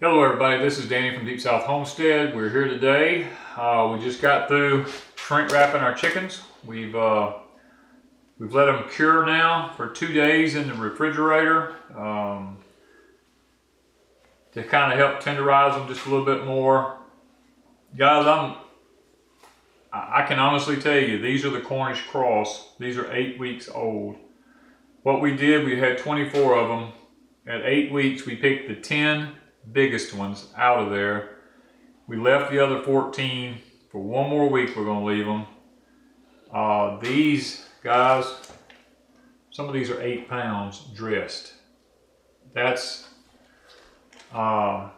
Hello everybody, this is Danny from Deep South Homestead. We're here today. We just got through shrink wrapping our chickens. We've let them cure now for 2 days in the refrigerator to kind of help tenderize them just a little bit more. Guys, I can honestly tell you, these are the Cornish cross. These are 8 weeks old. What we did, we had 24 of them. At 8 weeks, we picked the 10 biggest ones out of there. We left the other 14 for 1 more week. We're going to leave them. These guys, some of these are 8 pounds dressed. That's I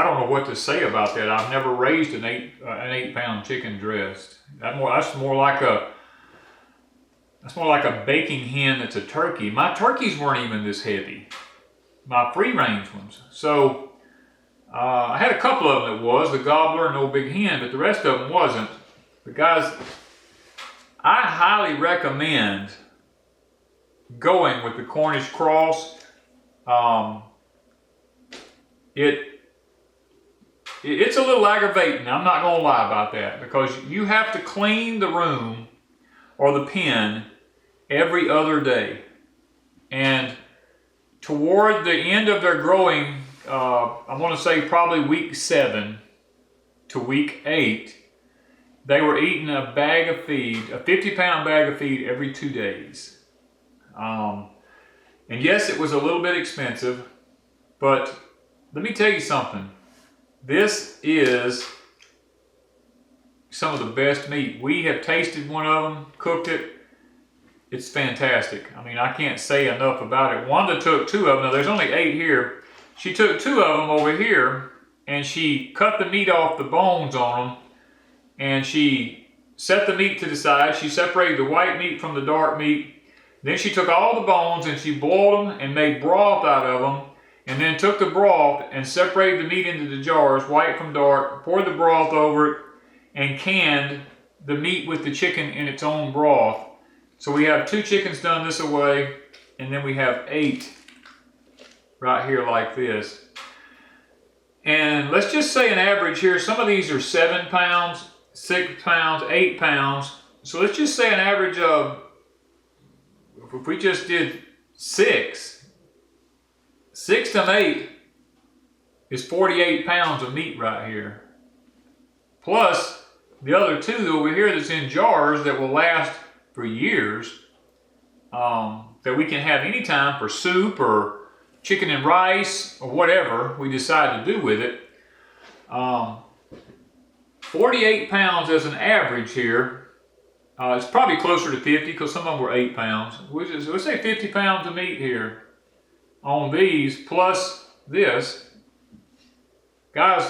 don't know what to say about that. I've never raised an 8 pound chicken dressed. That's more like a baking hen that's a turkey. My turkeys weren't even this heavy. My free range ones. So I had a couple of them that was, the gobbler and old big hen, but the rest of them wasn't. But guys, I highly recommend going with the Cornish cross. It's a little aggravating, I'm not gonna lie about that, because you have to clean the room or the pen every other day. And toward the end of their growing, I want to say probably week 7 to week 8, they were eating a bag of feed, a 50-pound bag of feed every 2 days. And yes, it was a little bit expensive, but let me tell you something. This is some of the best meat. We have tasted one of them, cooked it. It's fantastic. I mean, I can't say enough about it. Wanda took 2 of them. Now, there's only 8 here. She took 2 of them over here, and she cut the meat off the bones on them, and she set the meat to the side. She separated the white meat from the dark meat. Then she took all the bones, and she boiled them and made broth out of them, and then took the broth and separated the meat into the jars, white from dark, poured the broth over it, and canned the meat with the chicken in its own broth. So we have 2 chickens done this way, and then we have 8 right here like this. And let's just say an average here, some of these are 7 pounds, 6 pounds, 8 pounds. So let's just say an average of, if we just did 6 to 8 is 48 pounds of meat right here. Plus the other 2 over here that's in jars that will last for years, that we can have anytime for soup or chicken and rice or whatever we decide to do with it. 48 pounds as an average here. It's probably closer to 50 because some of them were 8 pounds. Let's say 50 pounds of meat here on these plus this. Guys,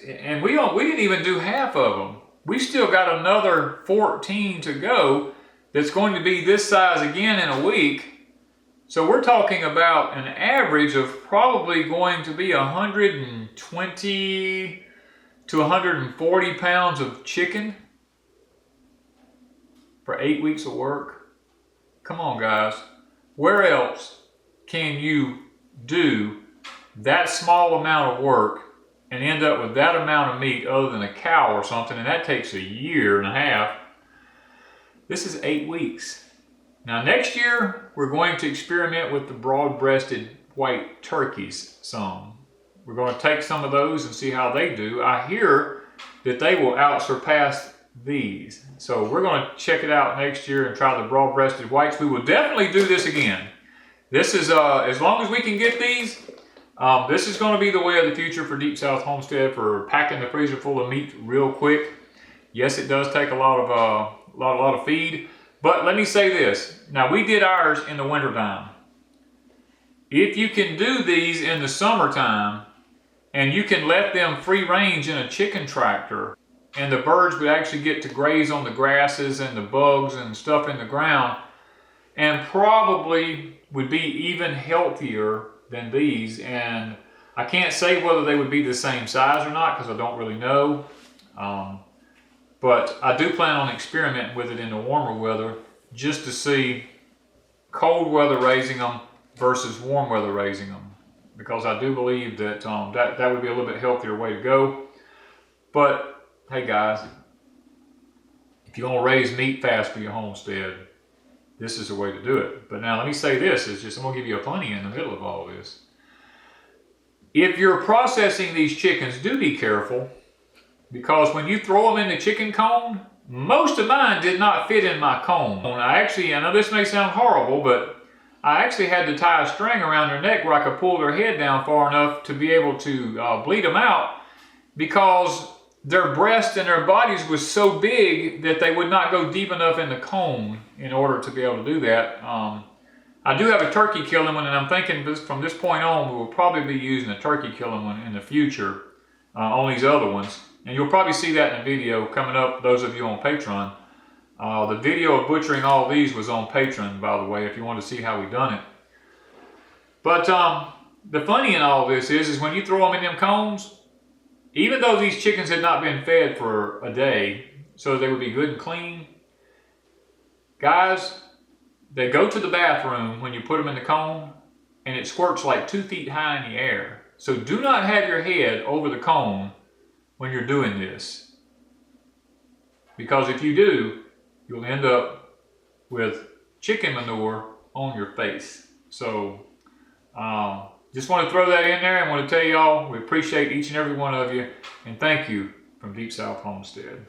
and we didn't even do half of them. We still got another 14 to go. That's going to be this size again in a week. So we're talking about an average of probably going to be 120 to 140 pounds of chicken for 8 weeks of work. Come on, guys. Where else can you do that small amount of work and end up with that amount of meat other than a cow or something? And that takes a year and a half. This is 8 weeks. Now next year, we're going to experiment with the broad-breasted white turkeys some. We're going to take some of those and see how they do. I hear that they will outsurpass these. So we're going to check it out next year and try the broad-breasted whites. We will definitely do this again. This is, as long as we can get these, this is going to be the way of the future for Deep South Homestead for packing the freezer full of meat real quick. Yes, it does take a lot of feed, but let me say this. Now, we did ours in the wintertime. If you can do these in the summertime and you can let them free range in a chicken tractor and the birds would actually get to graze on the grasses and the bugs and stuff in the ground, and probably would be even healthier than these. And I can't say whether they would be the same size or not because I don't really know. But I do plan on experimenting with it in the warmer weather just to see cold weather raising them versus warm weather raising them. because I do believe that that would be a little bit healthier way to go. But hey guys, if you want to raise meat fast for your homestead, this is the way to do it. But now let me say this, I'm going to give you a funny in the middle of all this. If you're processing these chickens, do be careful, because when you throw them in the chicken cone, most of mine did not fit in my cone. I know this may sound horrible, but I actually had to tie a string around their neck where I could pull their head down far enough to be able to bleed them out, because their breasts and their bodies was so big that they would not go deep enough in the cone in order to be able to do that. I do have a turkey killing one, and I'm thinking from this point on we will probably be using a turkey killing one in the future on these other ones. And you'll probably see that in a video coming up, those of you on Patreon. The video of butchering all these was on Patreon, by the way, if you want to see how we done it. But the funny in all this is when you throw them in them cones, even though these chickens had not been fed for a day, so they would be good and clean, guys, they go to the bathroom when you put them in the cone, and it squirts like 2 feet high in the air. So do not have your head over the cone when you're doing this, because if you do, you'll end up with chicken manure on your face. So just want to throw that in there and want to tell y'all we appreciate each and every one of you, and thank you from Deep South Homestead.